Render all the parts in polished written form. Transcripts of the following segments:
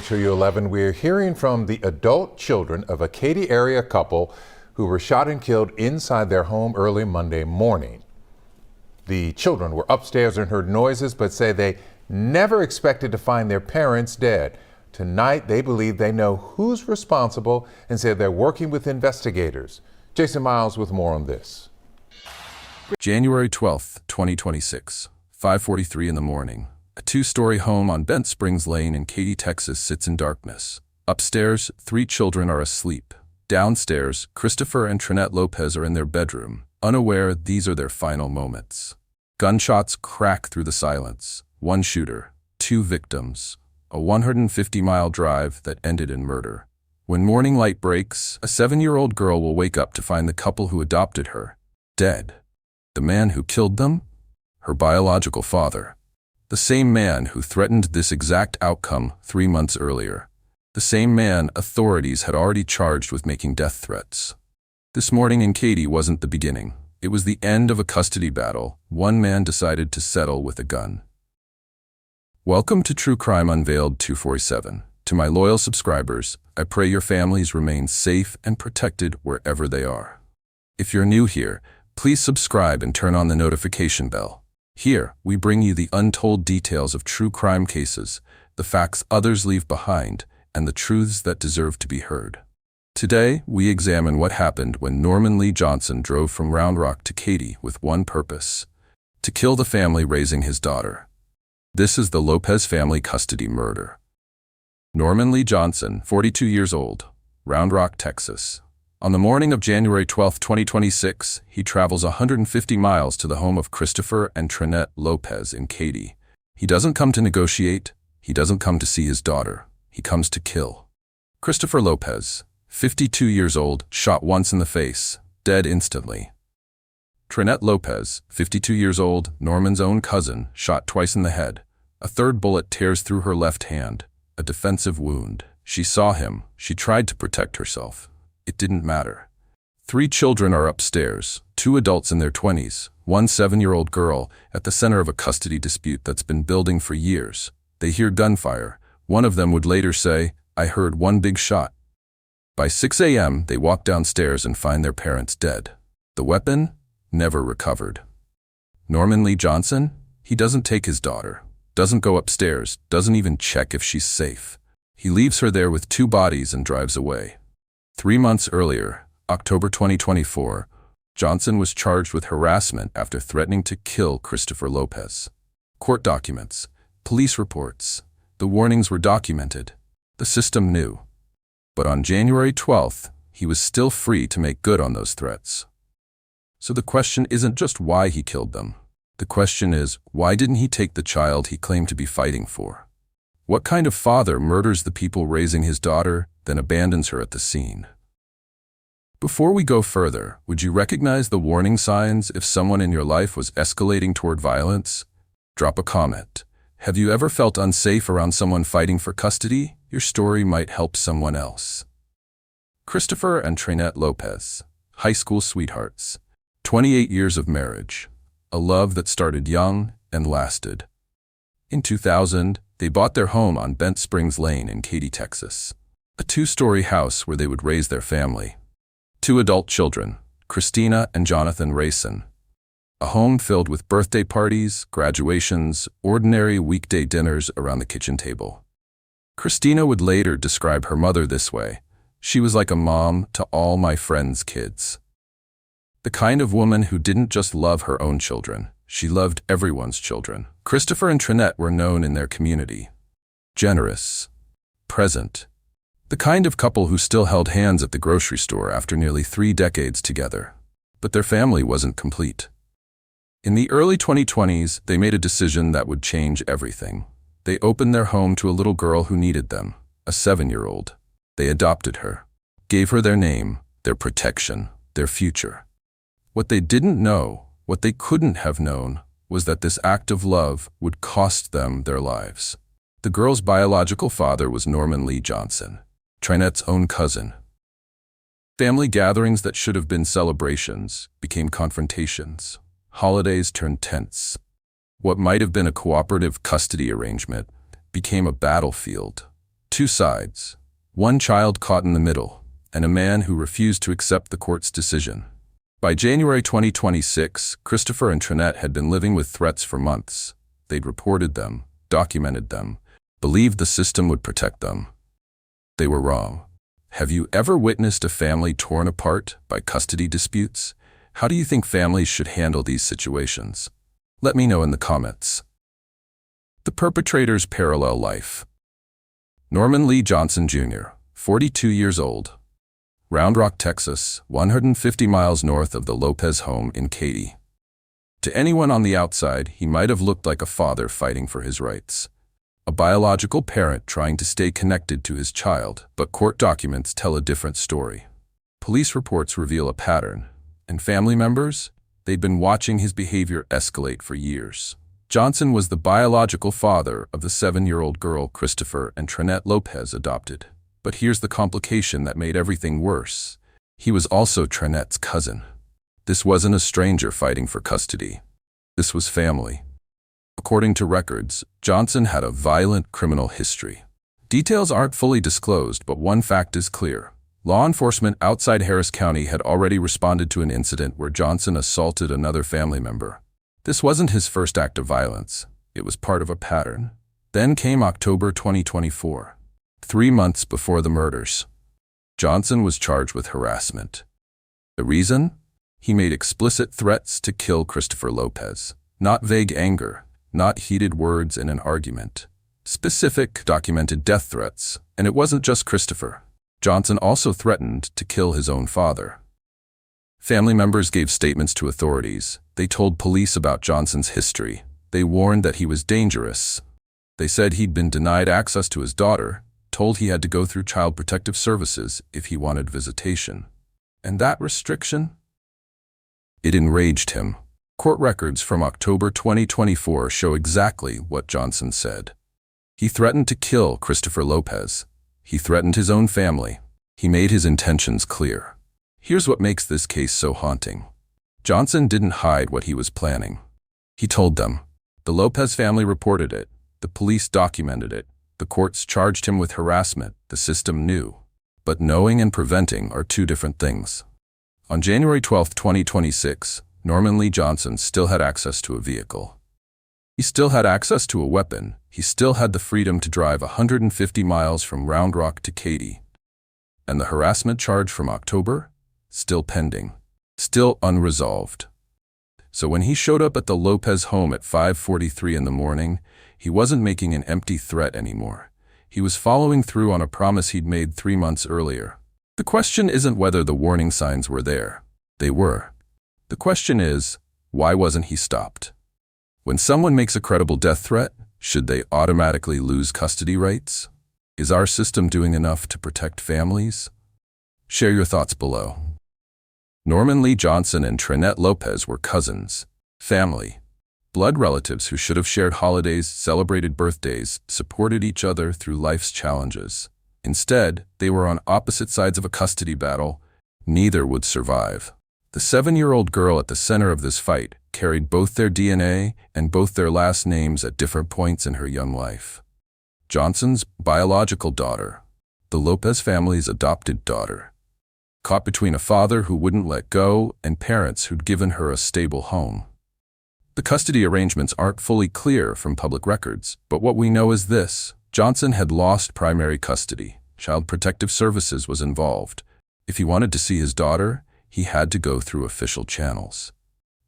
to you 11. We're hearing from the adult children of a Katy area couple who were shot and killed inside their home early Monday morning. The children were upstairs and heard noises, but say they never expected to find their parents dead. Tonight, they believe they know who's responsible and say they're working with investigators. Jason Miles with more on this. January 12th, 2026, 5:43 in the morning. A two-story home on Bent Springs Lane in Katy, Texas sits in darkness. Upstairs, 3 children are asleep. Downstairs, Christopher and Trinette Lopez are in their bedroom, unaware these are their final moments. Gunshots crack through the silence. 1 shooter, 2 victims. A 150-mile drive that ended in murder. When morning light breaks, a 7-year-old girl will wake up to find the couple who adopted her dead. The man who killed them? Her biological father. The same man who threatened this exact outcome 3 months earlier. The same man authorities had already charged with making death threats. This morning in Katy wasn't the beginning. It was the end of a custody battle. One man decided to settle with a gun. Welcome to True Crime Unveiled 247. To my loyal subscribers, I pray your families remain safe and protected wherever they are. If you're new here, please subscribe and turn on the notification bell. Here, we bring you the untold details of true crime cases, the facts others leave behind, and the truths that deserve to be heard. Today, we examine what happened when Norman Lee Johnson drove from Round Rock to Katy with one purpose: to kill the family raising his daughter. This is the Lopez family custody murder. Norman Lee Johnson, 42 years old, Round Rock, Texas. On the morning of January 12, 2026, he travels 150 miles to the home of Christopher and Trinette Lopez in Katy. He doesn't come to negotiate. He doesn't come to see his daughter. He comes to kill. Christopher Lopez, 52 years old, shot once in the face, dead instantly. Trinette Lopez, 52 years old, Norman's own cousin, shot twice in the head. A third bullet tears through her left hand, a defensive wound. She saw him. She tried to protect herself. It didn't matter. 3 children are upstairs, 2 adults in their 20s, 1 7-year-old girl, at the center of a custody dispute that's been building for years. They hear gunfire. One of them would later say, "I heard one big shot." By 6 a.m., they walk downstairs and find their parents dead. The weapon? Never recovered. Norman Lee Johnson? He doesn't take his daughter, doesn't go upstairs, doesn't even check if she's safe. He leaves her there with 2 bodies and drives away. 3 months earlier, October 2024, Johnson was charged with harassment after threatening to kill Christopher Lopez. Court documents, police reports, the warnings were documented. The system knew. But on January 12th, he was still free to make good on those threats. So the question isn't just why he killed them. The question is, why didn't he take the child he claimed to be fighting for? What kind of father murders the people raising his daughter, then abandons her at the scene? Before we go further, would you recognize the warning signs if someone in your life was escalating toward violence? Drop a comment. Have you ever felt unsafe around someone fighting for custody? Your story might help someone else. Christopher and Trinette Lopez, high school sweethearts, 28 years of marriage, a love that started young and lasted. In 2000, they bought their home on Bent Springs Lane in Katy, Texas, a 2-story house where they would raise their family. 2 adult children, Christina and Jonathan Rayson. A home filled with birthday parties, graduations, ordinary weekday dinners around the kitchen table. Christina would later describe her mother this way: "She was like a mom to all my friends' kids." The kind of woman who didn't just love her own children, she loved everyone's children. Christopher and Trinette were known in their community. Generous, present, the kind of couple who still held hands at the grocery store after nearly 3 decades together. But their family wasn't complete. In the early 2020s, they made a decision that would change everything. They opened their home to a little girl who needed them, a 7-year-old. They adopted her, gave her their name, their protection, their future. What they didn't know, what they couldn't have known, was that this act of love would cost them their lives. The girl's biological father was Norman Lee Johnson, Trinette's own cousin. Family gatherings that should have been celebrations became confrontations. Holidays turned tense. What might have been a cooperative custody arrangement became a battlefield. Two sides. One child caught in the middle, and a man who refused to accept the court's decision. By January 2026, Christopher and Trinette had been living with threats for months. They'd reported them, documented them, believed the system would protect them. They were wrong. Have you ever witnessed a family torn apart by custody disputes? How do you think families should handle these situations? Let me know in the comments. The perpetrator's parallel life. Norman Lee Johnson Jr., 42 years old. Round Rock, Texas, 150 miles north of the Lopez home in Katy. To anyone on the outside, he might have looked like a father fighting for his rights. A biological parent trying to stay connected to his child, but court documents tell a different story. Police reports reveal a pattern, and family members, they'd been watching his behavior escalate for years. Johnson was the biological father of the 7-year-old girl Christopher and Trinette Lopez adopted. But here's the complication that made everything worse. He was also Trinette's cousin. This wasn't a stranger fighting for custody. This was family. According to records, Johnson had a violent criminal history. Details aren't fully disclosed, but one fact is clear. Law enforcement outside Harris County had already responded to an incident where Johnson assaulted another family member. This wasn't his first act of violence. It was part of a pattern. Then came October 2024, 3 months before the murders. Johnson was charged with harassment. The reason? He made explicit threats to kill Christopher Lopez. Not vague anger, not heated words in an argument. Specific, documented death threats. And it wasn't just Christopher. Johnson also threatened to kill his own father. Family members gave statements to authorities. They told police about Johnson's history. They warned that he was dangerous. They said he'd been denied access to his daughter, told he had to go through Child Protective Services if he wanted visitation. And that restriction? It enraged him. Court records from October 2024 show exactly what Johnson said. He threatened to kill Christopher Lopez. He threatened his own family. He made his intentions clear. Here's what makes this case so haunting. Johnson didn't hide what he was planning. He told them. The Lopez family reported it. The police documented it. The courts charged him with harassment. The system knew. But knowing and preventing are two different things. On January 12, 2026, Norman Lee Johnson still had access to a vehicle. He still had access to a weapon. He still had the freedom to drive 150 miles from Round Rock to Katy. And the harassment charge from October? Still pending. Still unresolved. So when he showed up at the Lopez home at 5:43 in the morning, he wasn't making an empty threat anymore. He was following through on a promise he'd made 3 months earlier. The question isn't whether the warning signs were there. They were. The question is, why wasn't he stopped? When someone makes a credible death threat, should they automatically lose custody rights? Is our system doing enough to protect families? Share your thoughts below. Norman Lee Johnson and Trinette Lopez were cousins, family, blood relatives who should have shared holidays, celebrated birthdays, supported each other through life's challenges. Instead, they were on opposite sides of a custody battle. Neither would survive. The 7-year-old girl at the center of this fight carried both their DNA and both their last names at different points in her young life. Johnson's biological daughter, the Lopez family's adopted daughter, caught between a father who wouldn't let go and parents who'd given her a stable home. The custody arrangements aren't fully clear from public records, but what we know is this: Johnson had lost primary custody. Child Protective Services was involved. If he wanted to see his daughter, he had to go through official channels.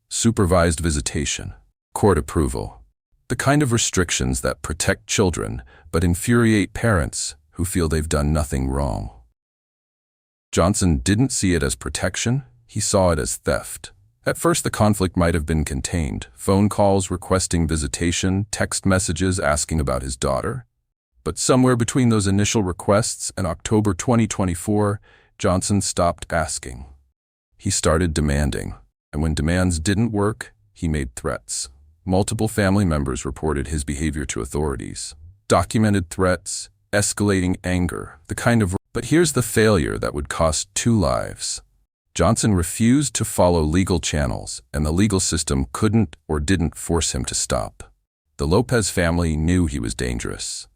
Supervised visitation, court approval, the kind of restrictions that protect children but infuriate parents who feel they've done nothing wrong. Johnson didn't see it as protection, he saw it as theft. At first, the conflict might have been contained: phone calls requesting visitation, text messages asking about his daughter. But somewhere between those initial requests and October 2024, Johnson stopped asking. He started demanding, and when demands didn't work, he made threats. Multiple family members reported his behavior to authorities. Documented threats, escalating anger, the kind of... But here's the failure that would cost 2 lives. Johnson refused to follow legal channels, and the legal system couldn't or didn't force him to stop. The Lopez family knew he was dangerous.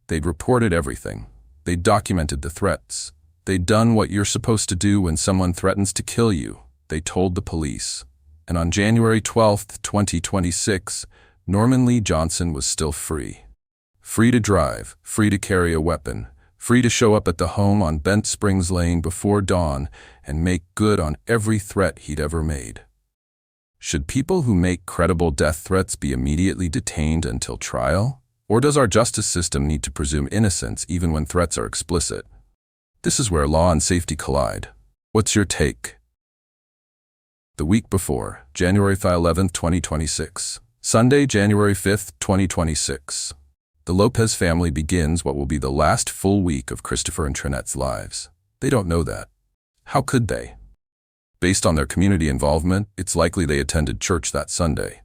They'd reported everything. They'd documented the threats. They'd done what you're supposed to do when someone threatens to kill you. They told the police. And on January 12, 2026, Norman Lee Johnson was still free. Free to drive, free to carry a weapon, free to show up at the home on Bent Springs Lane before dawn and make good on every threat he'd ever made. Should people who make credible death threats be immediately detained until trial? Or does our justice system need to presume innocence even when threats are explicit? This is where law and safety collide. What's your take? The week before, January 11, 2026. Sunday, January 5, 2026. The Lopez family begins what will be the last full week of Christopher and Trinette's lives. They don't know that. How could they? Based on their community involvement, it's likely they attended church that Sunday.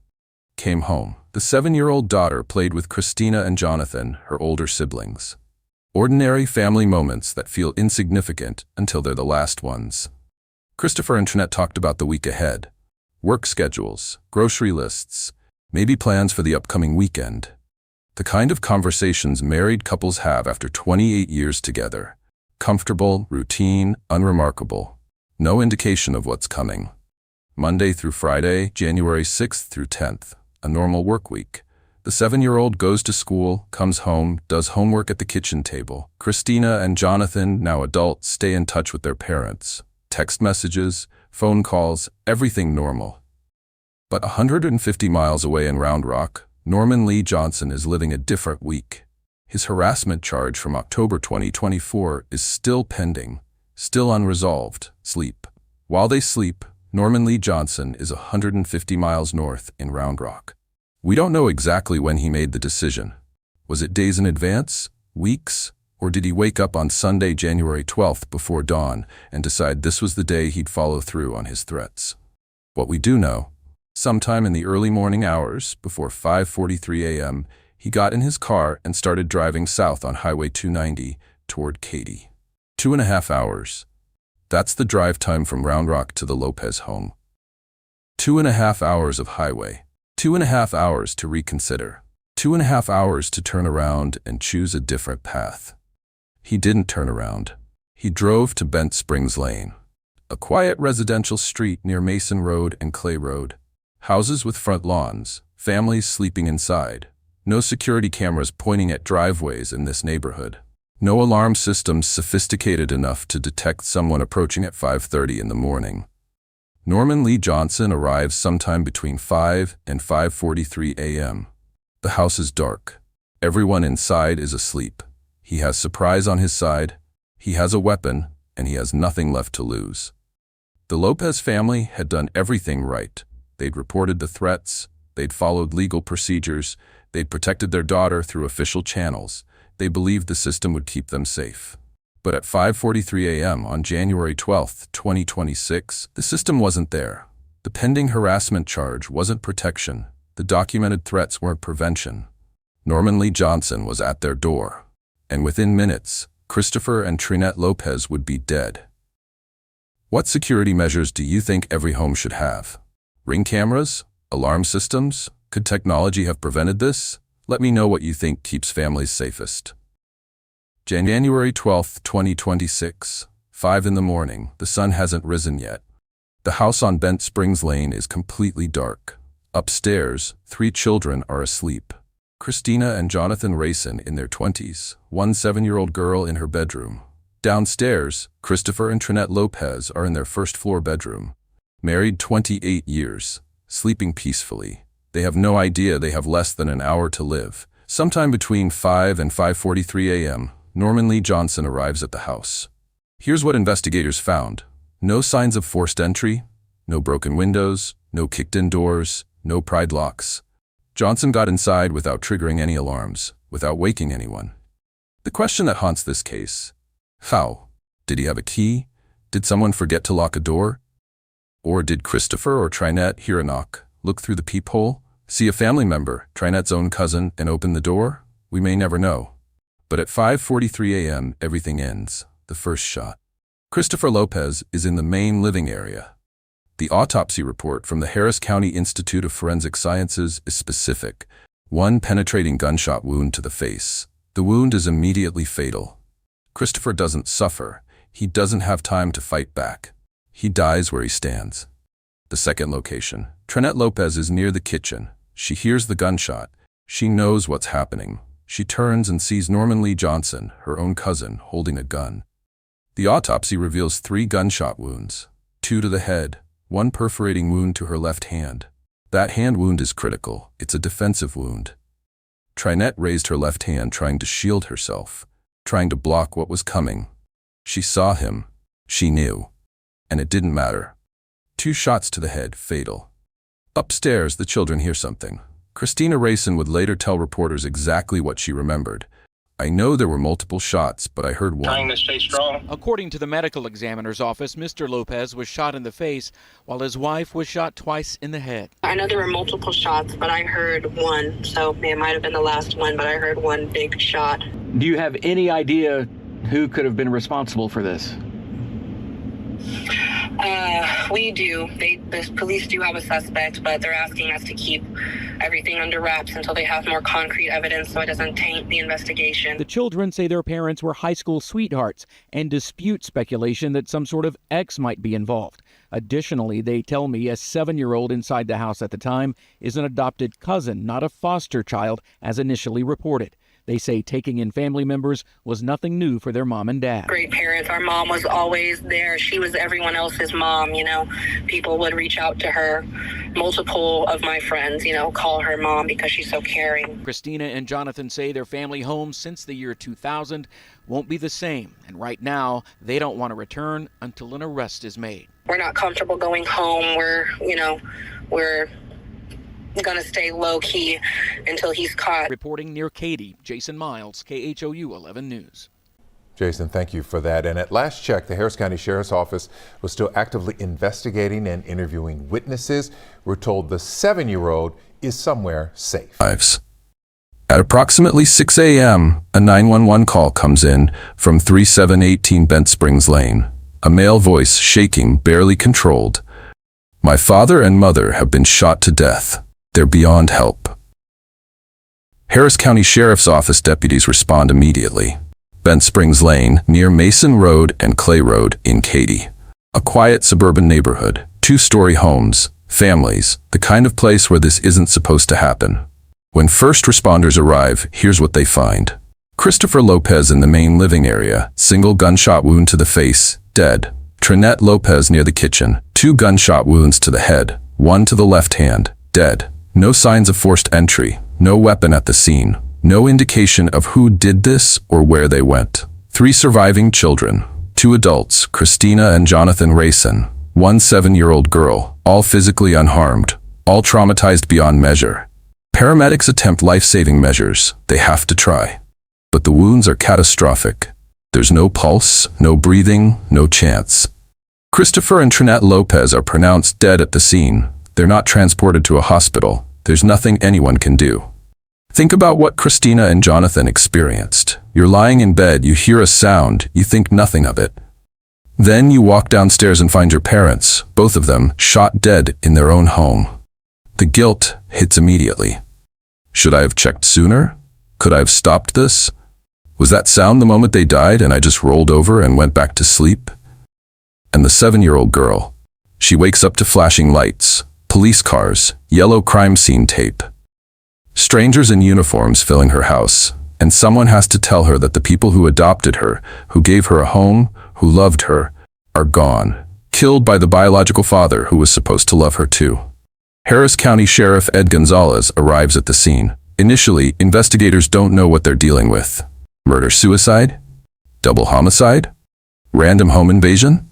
Came home. The 7-year-old daughter played with Christina and Jonathan, her older siblings. Ordinary family moments that feel insignificant until they're the last ones. Christopher and Trinette talked about the week ahead. Work schedules, grocery lists, maybe plans for the upcoming weekend. The kind of conversations married couples have after 28 years together. Comfortable, routine, unremarkable. No indication of what's coming. Monday through Friday, January 6th through 10th, a normal work week. The 7-year-old goes to school, comes home, does homework at the kitchen table. Christina and Jonathan, now adults, stay in touch with their parents. Text messages, phone calls, everything normal. But 150 miles away in Round Rock, Norman Lee Johnson is living a different week. His harassment charge from October 2024 is still pending, still unresolved. Sleep. While they sleep, Norman Lee Johnson is 150 miles north in Round Rock. We don't know exactly when he made the decision. Was it days in advance? Weeks? Or did he wake up on Sunday, January 12th before dawn and decide this was the day he'd follow through on his threats? What we do know, sometime in the early morning hours, before 5:43 a.m., he got in his car and started driving south on Highway 290 toward Katy. 2.5 hours. That's the drive time from Round Rock to the Lopez home. 2.5 hours of highway. 2.5 hours to reconsider. 2.5 hours to turn around and choose a different path. He didn't turn around. He drove to Bent Springs Lane, a quiet residential street near Mason Road and Clay Road. Houses with front lawns, families sleeping inside. No security cameras pointing at driveways in this neighborhood. No alarm systems sophisticated enough to detect someone approaching at 5:30 in the morning. Norman Lee Johnson arrives sometime between 5 and 5:43 a.m. The house is dark. Everyone inside is asleep. He has surprise on his side, he has a weapon, and he has nothing left to lose. The Lopez family had done everything right. They'd reported the threats, they'd followed legal procedures, they'd protected their daughter through official channels. They believed the system would keep them safe. But at 5:43 a.m. on January 12, 2026, the system wasn't there. The pending harassment charge wasn't protection. The documented threats weren't prevention. Norman Lee Johnson was at their door. And within minutes, Christopher and Trinette Lopez would be dead. What security measures do you think every home should have? Ring cameras? Alarm systems? Could technology have prevented this? Let me know what you think keeps families safest. January 12, 2026, 5 in the morning. The sun hasn't risen yet. The house on Bent Springs Lane is completely dark. Upstairs, 3 children are asleep. Christina and Jonathan Rayson in their 20s, one 7-year-old girl in her bedroom. Downstairs, Christopher and Trinette Lopez are in their first-floor bedroom. Married 28 years, sleeping peacefully. They have no idea they have less than an hour to live. Sometime between 5 and 5:43 a.m., Norman Lee Johnson arrives at the house. Here's what investigators found. No signs of forced entry, no broken windows, no kicked-in doors, no pried locks. Johnson got inside without triggering any alarms, without waking anyone. The question that haunts this case: how? Did he have a key? Did someone forget to lock a door? Or did Christopher or Trinette hear a knock, look through the peephole, see a family member, Trinette's own cousin, and open the door? We may never know. But at 5:43 a.m., everything ends. The first shot. Christopher Lopez is in the main living area. The autopsy report from the Harris County Institute of Forensic Sciences is specific. 1 penetrating gunshot wound to the face. The wound is immediately fatal. Christopher doesn't suffer. He doesn't have time to fight back. He dies where he stands. The second location. Trinette Lopez is near the kitchen. She hears the gunshot. She knows what's happening. She turns and sees Norman Lee Johnson, her own cousin, holding a gun. The autopsy reveals 3 gunshot wounds, 2 to the head, 1 perforating wound to her left hand. That hand wound is critical. It's a defensive wound. Trinette raised her left hand, trying to shield herself, trying to block what was coming. She saw him. She knew. And it didn't matter. 2 shots to the head, fatal. Upstairs, the children hear something. Christina Rayson would later tell reporters exactly what she remembered. I know there were multiple shots, but I heard one. Trying to stay strong. According to the medical examiner's office, Mr. Lopez was shot in the face, while his wife was shot twice in the head. I know there were multiple shots, but I heard one. So it might have been the last one, but I heard one big shot. Do you have any idea who could have been responsible for this? We do. The police do have a suspect, but they're asking us to keep everything under wraps until they have more concrete evidence so it doesn't taint the investigation. The children say their parents were high school sweethearts and dispute speculation that some sort of ex might be involved. Additionally, they tell me a 7-year-old inside the house at the time is an adopted cousin, not a foster child, as initially reported. They say taking in family members was nothing new for their mom and dad. Great parents. Our mom was always there. She was everyone else's mom, People would reach out to her. Multiple of my friends, call her mom because she's so caring. Christina and Jonathan say their family home since the year 2000 won't be the same. And right now, they don't want to return until an arrest is made. We're not comfortable going home. We're going to stay low-key until he's caught. Reporting near Katy, Jason Miles, KHOU 11 News. Jason, thank you for that. And at last check, the Harris County Sheriff's Office was still actively investigating and interviewing witnesses. We're told the 7-year-old is somewhere safe. At approximately 6 a.m., a 911 call comes in from 3718 Bent Springs Lane. A male voice, shaking, barely controlled. My father and mother have been shot to death. They're beyond help. Harris County Sheriff's Office deputies respond immediately. Bent Springs Lane, near Mason Road and Clay Road in Katy. A quiet suburban neighborhood, 2-story homes, families, the kind of place where this isn't supposed to happen. When first responders arrive, here's what they find. Christopher Lopez in the main living area, single gunshot wound to the face, dead. Trinette Lopez near the kitchen, 2 gunshot wounds to the head, 1 to the left hand, dead. No signs of forced entry, no weapon at the scene, no indication of who did this or where they went. 3 surviving children, 2 adults, Christina and Jonathan Rayson, 1 7-year-old girl, all physically unharmed, all traumatized beyond measure. Paramedics attempt life-saving measures. They have to try. But the wounds are catastrophic. There's no pulse, no breathing, no chance. Christopher and Trinette Lopez are pronounced dead at the scene. They're not transported to a hospital. There's nothing anyone can do. Think about what Christina and Jonathan experienced. You're lying in bed, you hear a sound, you think nothing of it. Then you walk downstairs and find your parents, both of them, shot dead in their own home. The guilt hits immediately. Should I have checked sooner? Could I have stopped this? Was that sound the moment they died and I just rolled over and went back to sleep? And the 7-year-old girl. She wakes up to flashing lights, police cars, yellow crime scene tape. Strangers in uniforms filling her house, and someone has to tell her that the people who adopted her, who gave her a home, who loved her, are gone, killed by the biological father who was supposed to love her too. Harris County Sheriff Ed Gonzalez arrives at the scene. Initially, investigators don't know what they're dealing with. Murder-suicide? Double homicide? Random home invasion?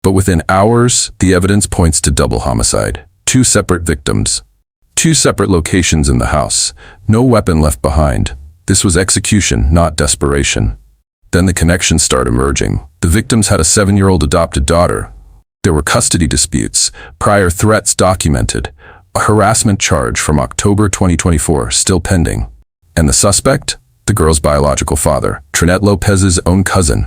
But within hours, the evidence points to double homicide. 2 separate victims. 2 separate locations in the house. No weapon left behind. This was execution, not desperation. Then the connections start emerging. The victims had a 7-year-old adopted daughter. There were custody disputes, prior threats documented, a harassment charge from October 2024 still pending. And the suspect? The girl's biological father, Trinette Lopez's own cousin.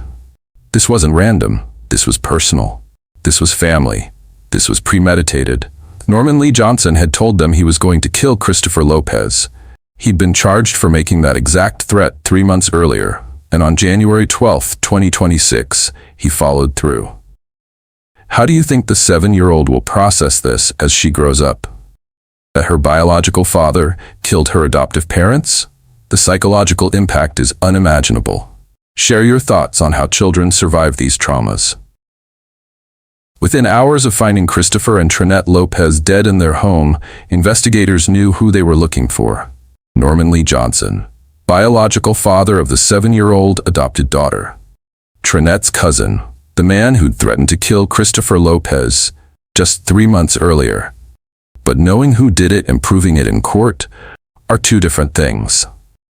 This wasn't random. This was personal. This was family. This was premeditated. Norman Lee Johnson had told them he was going to kill Christopher Lopez. He'd been charged for making that exact threat 3 months earlier, and on January 12, 2026, he followed through. How do you think the 7-year-old will process this as she grows up? That her biological father killed her adoptive parents? The psychological impact is unimaginable. Share your thoughts on how children survive these traumas. Within hours of finding Christopher and Trinette Lopez dead in their home, investigators knew who they were looking for. Norman Lee Johnson, biological father of the 7-year-old adopted daughter. Trinette's cousin, the man who'd threatened to kill Christopher Lopez just 3 months earlier. But knowing who did it and proving it in court are two different things.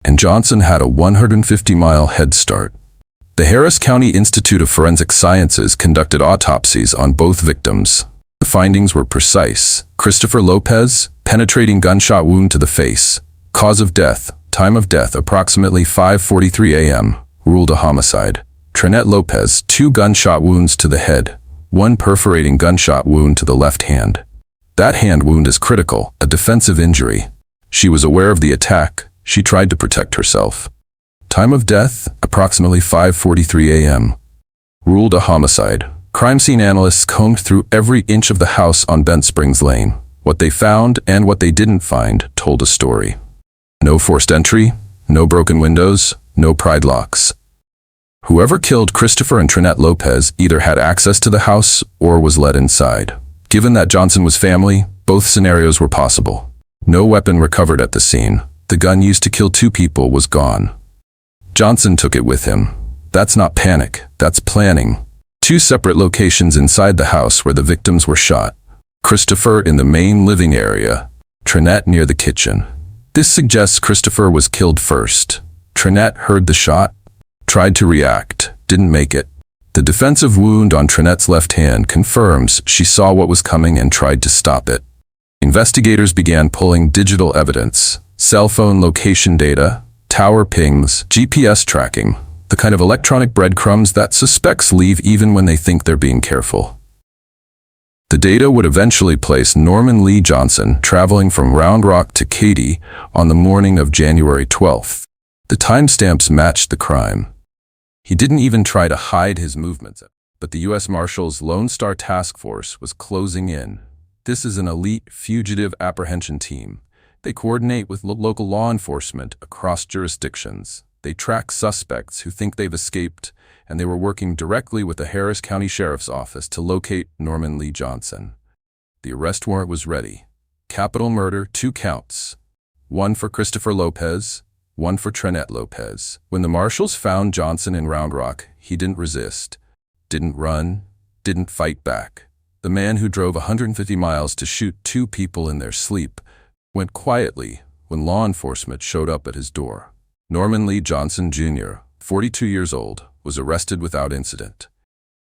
And Johnson had a 150-mile head start. The Harris County Institute of Forensic Sciences conducted autopsies on both victims. The findings were precise. Christopher Lopez, penetrating gunshot wound to the face. Cause of death, time of death approximately 5:43 a.m., ruled a homicide. Trinette Lopez, 2 gunshot wounds to the head, 1 perforating gunshot wound to the left hand. That hand wound is critical, a defensive injury. She was aware of the attack. She tried to protect herself. Time of death, approximately 5:43 a.m. Ruled a homicide. Crime scene analysts combed through every inch of the house on Bent Springs Lane. What they found and what they didn't find told a story. No forced entry, no broken windows, no pried locks. Whoever killed Christopher and Trinette Lopez either had access to the house or was let inside. Given that Johnson was family, both scenarios were possible. No weapon recovered at the scene. The gun used to kill 2 people was gone. Johnson took it with him. That's not panic, that's planning. 2 separate locations inside the house where the victims were shot. Christopher in the main living area, Trinette near the kitchen. This suggests Christopher was killed first. Trinette heard the shot, tried to react, didn't make it. The defensive wound on Trinette's left hand confirms she saw what was coming and tried to stop it. Investigators began pulling digital evidence, cell phone location data, tower pings, GPS tracking, the kind of electronic breadcrumbs that suspects leave even when they think they're being careful. The data would eventually place Norman Lee Johnson traveling from Round Rock to Katy on the morning of January 12th. The timestamps matched the crime. He didn't even try to hide his movements, but the U.S. Marshals Lone Star Task Force was closing in. This is an elite fugitive apprehension team. They coordinate with local law enforcement across jurisdictions. They track suspects who think they've escaped, and they were working directly with the Harris County Sheriff's Office to locate Norman Lee Johnson. The arrest warrant was ready. Capital murder, 2 counts. 1 for Christopher Lopez, 1 for Trinette Lopez. When the marshals found Johnson in Round Rock, he didn't resist, didn't run, didn't fight back. The man who drove 150 miles to shoot 2 people in their sleep went quietly when law enforcement showed up at his door. Norman Lee Johnson, Jr., 42 years old, was arrested without incident.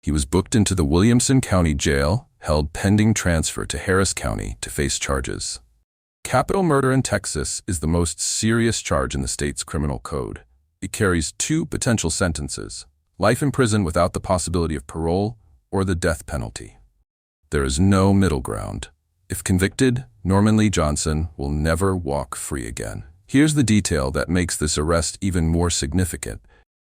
He was booked into the Williamson County Jail, held pending transfer to Harris County to face charges. Capital murder in Texas is the most serious charge in the state's criminal code. It carries 2 potential sentences: life in prison without the possibility of parole or the death penalty. There is no middle ground. If convicted, Norman Lee Johnson will never walk free again. Here's the detail that makes this arrest even more significant.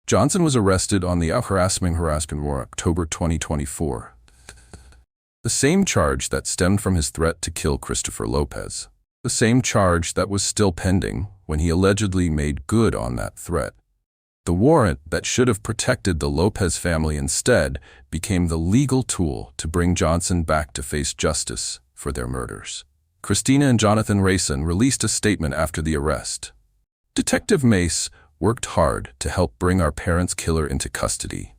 Johnson was arrested on the harassment warrant October 2024. The same charge that stemmed from his threat to kill Christopher Lopez. The same charge that was still pending when he allegedly made good on that threat. The warrant that should have protected the Lopez family instead became the legal tool to bring Johnson back to face justice for their murders. Christina and Jonathan Rayson released a statement after the arrest. Detective Mace worked hard to help bring our parents' killer into custody.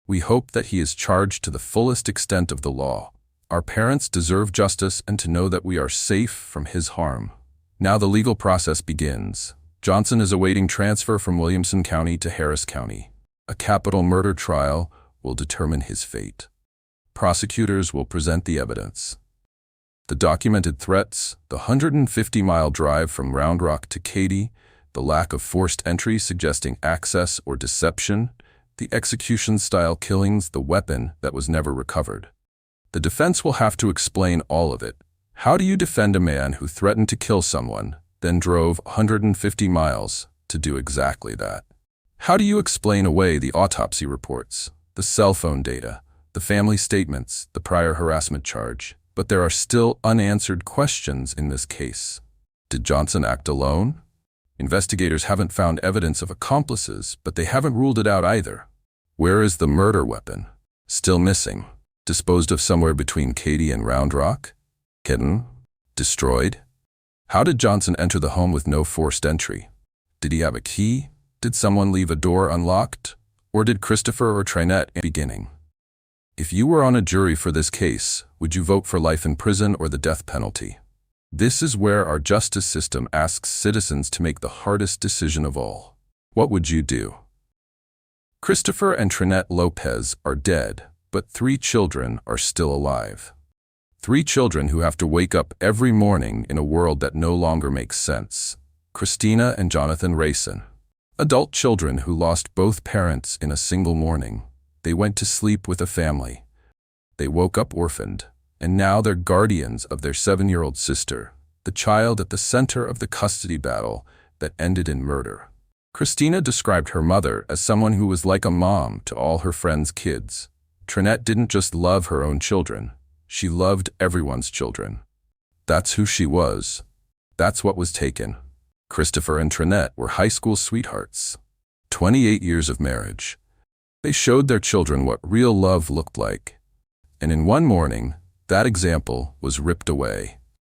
We hope that he is charged to the fullest extent of the law. Our parents deserve justice and to know that we are safe from his harm. Now the legal process begins. Johnson is awaiting transfer from Williamson County to Harris County. A capital murder trial will determine his fate. Prosecutors will present the evidence. The documented threats, the 150-mile drive from Round Rock to Katy, the lack of forced entry suggesting access or deception, the execution-style killings, the weapon that was never recovered. The defense will have to explain all of it. How do you defend a man who threatened to kill someone, then drove 150 miles to do exactly that? How do you explain away the autopsy reports, the cell phone data, the family statements, the prior harassment charge? But there are still unanswered questions in this case. Did Johnson act alone? Investigators haven't found evidence of accomplices, but they haven't ruled it out either. Where is the murder weapon? Still missing. Disposed of somewhere between Katy and Round Rock? Hidden? Destroyed? How did Johnson enter the home with no forced entry? Did he have a key? Did someone leave a door unlocked? Or did Christopher or Trinette in the beginning? If you were on a jury for this case, would you vote for life in prison or the death penalty? This is where our justice system asks citizens to make the hardest decision of all. What would you do? Christopher and Trinette Lopez are dead, but 3 children are still alive. 3 children who have to wake up every morning in a world that no longer makes sense. Christina and Jonathan Rayson. Adult children who lost both parents in a single morning. They went to sleep with a family. They woke up orphaned, and now they're guardians of their 7-year-old sister, the child at the center of the custody battle that ended in murder. Christina described her mother as someone who was like a mom to all her friends' kids. Trinette didn't just love her own children, she loved everyone's children. That's who she was. That's what was taken. Christopher and Trinette were high school sweethearts. 28 years of marriage. They showed their children what real love looked like. And in one morning, that example was ripped away.